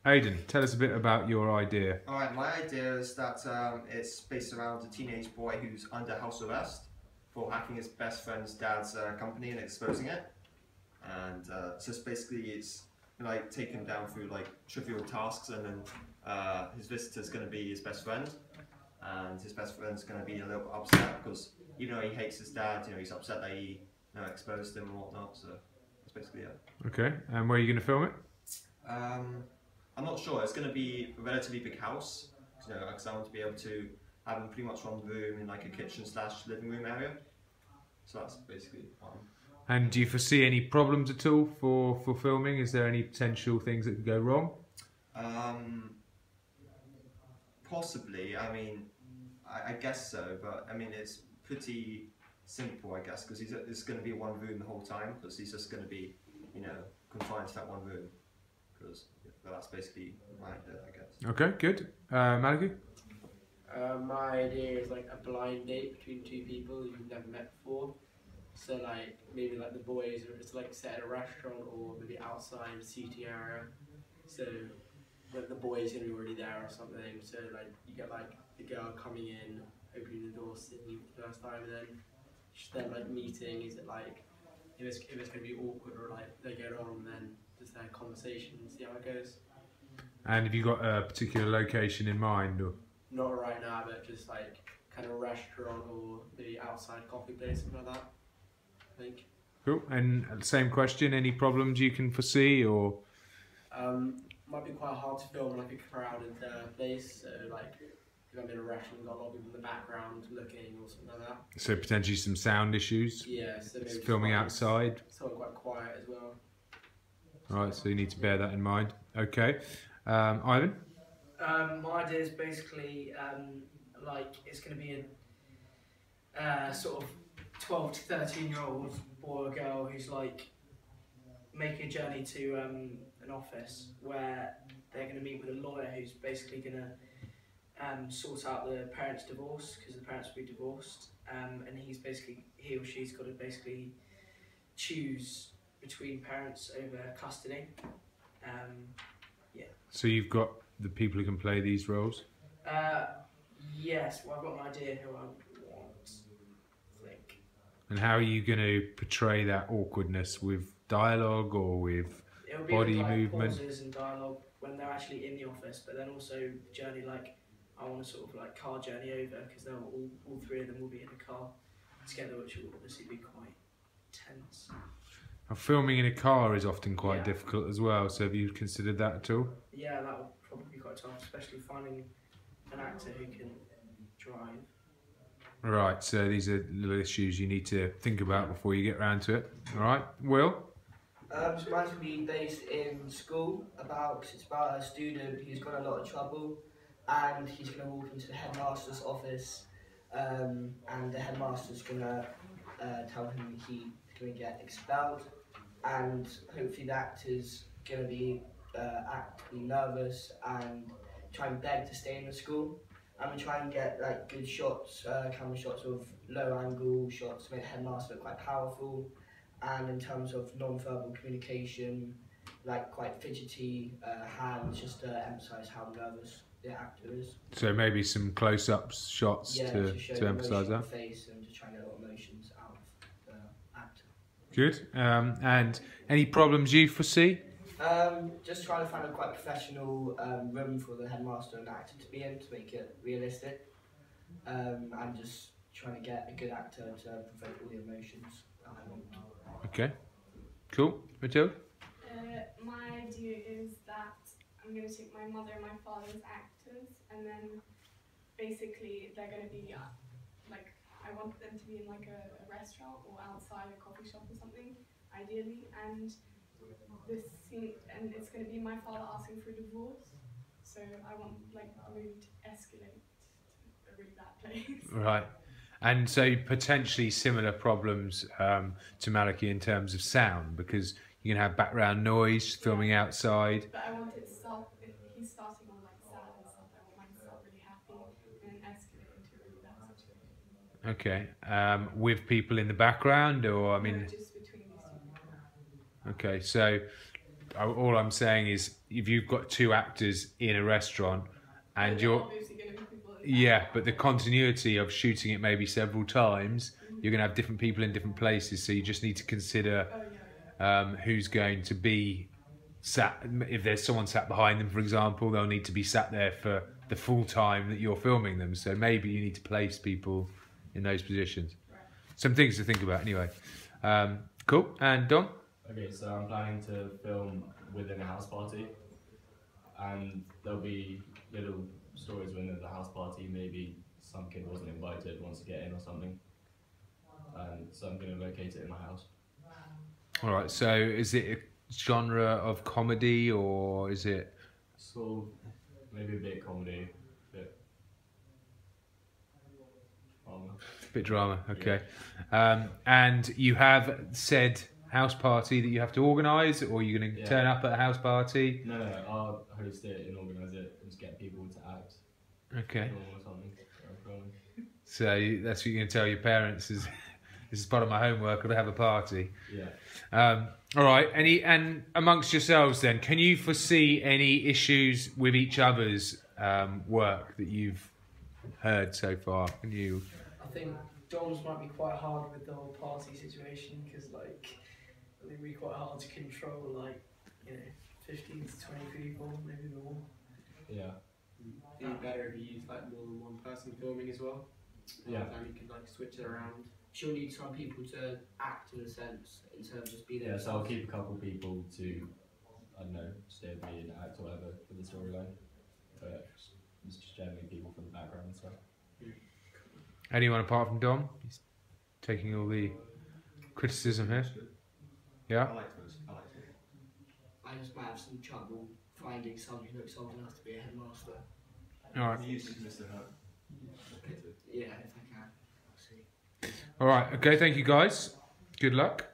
Aidan, tell us a bit about your idea. Alright, my idea is that it's based around a teenage boy who's under house arrest for hacking his best friend's dad's company and exposing it. And so it's like take him down through like trivial tasks, and then his visitor's going to be his best friend, and his best friend's going to be a little bit upset because even though he hates his dad, he's upset that he exposed him and whatnot. So that's basically it. Okay, and where are you going to film it? I'm not sure. It's going to be a relatively big house, because I want to be able to have him pretty much one room in like a kitchen slash living room area. So that's basically fine. And do you foresee any problems at all for filming? Is there any potential things that could go wrong? Possibly. I mean, I guess so, but I mean it's pretty simple, I guess, because it's going to be one room the whole time, because he's just going to be, confined to that one room. Because that's basically my idea, I guess. Okay, good. Maliki? My idea is like a blind date between two people you've never met before. So like maybe like the boys are just like set at a restaurant or maybe outside a seating area. So like the boys gonna be already there or something. So like you get like the girl coming in, opening the door, seeing you for the first time, and then just them like meeting. Is it like if it's gonna be awkward or like they get on, then just their conversation and see how it goes. And have you got a particular location in mind? Or? Not right now, but just like kind of a restaurant or maybe outside coffee place, something like that. I think. Cool. And same question, any problems you can foresee, or? Might be quite hard to film like a crowded place, so like if I'm in a restaurant, got a lot of people in the background looking or something like that. So potentially some sound issues? Yeah, so maybe filming outside? Somewhere quite quiet as well. Right, so you need to bear that in mind. Okay. Ivan? My idea is basically like it's going to be a sort of 12 to 13-year-old boy or girl who's like making a journey to an office where they're going to meet with a lawyer who's basically going to sort out the parents' divorce, because the parents will be divorced, and he or she's got to basically choose between parents over custody. Yeah. So you've got the people who can play these roles? Yes, well I've got an idea who I want, I think. And how are you going to portray that awkwardness, with dialogue or with body movement? Pauses and dialogue when they're actually in the office, but then also the journey, like I want to sort of like car journey over, because they'll all three of them will be in a car together, which will obviously be quite tense. Filming in a car is often quite difficult as well, so have you considered that at all? Yeah, that would probably be quite tough, especially finding an actor who can drive. Right, so these are little issues you need to think about before you get round to it. Alright, Will? So mine's going to be based in school, cause it's about a student who's got a lot of trouble, and he's going to walk into the headmaster's office, and the headmaster's going to tell him he's going to get expelled, and hopefully the actor's going to be nervous and try and beg to stay in the school. I'm going to try and get like good shots, camera shots of low angle shots to make the headmaster look quite powerful, and in terms of non-verbal communication, like quite fidgety hands, just to emphasise how nervous the actor is. So maybe some close-ups shots to emphasise that? The face and just try and get a lot of emotions out of the actor. Good. And any problems you foresee? Just trying to find a quite professional room for the headmaster and actor to be in, to make it realistic. And just trying to get a good actor to provoke all the emotions that I want. Okay. Cool. Matilda? My idea is that I'm going to take my mother and my father as actors, and then basically they're going to be like, I want them to be in like a restaurant or outside a coffee shop or something, ideally, and this scene, and it's going to be my father asking for a divorce, so I want like the movie to escalate to a really bad place. Right. And so potentially similar problems to Maliki in terms of sound, because you can have background noise filming outside. But I want it to start, if he's starting on like sad and stuff, I want mine to start really happy and then escalate into a really bad situation. Okay. With people in the background, or I mean... No, just between these two people. Okay, so all I'm saying is if you've got two actors in a restaurant and you're obviously going to be people in yeah, but the continuity of shooting it maybe several times, you're going to have different people in different places, so you just need to consider Oh yeah. who's going to be sat. If there's someone sat behind them, for example, they'll need to be sat there for the full time that you're filming them. So maybe you need to place people in those positions. Some things to think about anyway. Cool. And Dom? Okay, so I'm planning to film within a house party, and there'll be little stories within the house party. Maybe some kid wasn't invited, wants to get in or something, and so I'm going to locate it in my house. All right. So is it a genre of comedy or is it? So maybe a bit comedy, bit drama. Bit drama, okay. And you have said house party that you have to organise, or you're going to Yeah. turn up at a house party? No, I'll host it and organise it and just get people to act. Okay. Film or something. Or filming. So that's what you're going to tell your parents is this is part of my homework. I'll have a party. Yeah. All right. And amongst yourselves, then, can you foresee any issues with each other's work that you've heard so far? Can you? I think Dom's might be quite hard with the whole party situation because, like, I think it'd be quite hard to control, like, 15 to 20 people, maybe more. Yeah. It'd be better if you used like more than one person filming as well. Yeah. Then you could like switch it around. She'll need some people to act in a sense, instead of just be there. Yeah, so I'll keep a couple people to, I don't know, stay with me and act or whatever for the storyline. But it's just generally people from the background and stuff. Anyone apart from Dom? He's taking all the criticism here. Yeah. I like those. I like those. I just might have some trouble finding someone who looks old enough to be a headmaster. All right. You used to Mr. Hunt. Yeah, if I can. I'll see. All right. Okay. Thank you, guys. Good luck.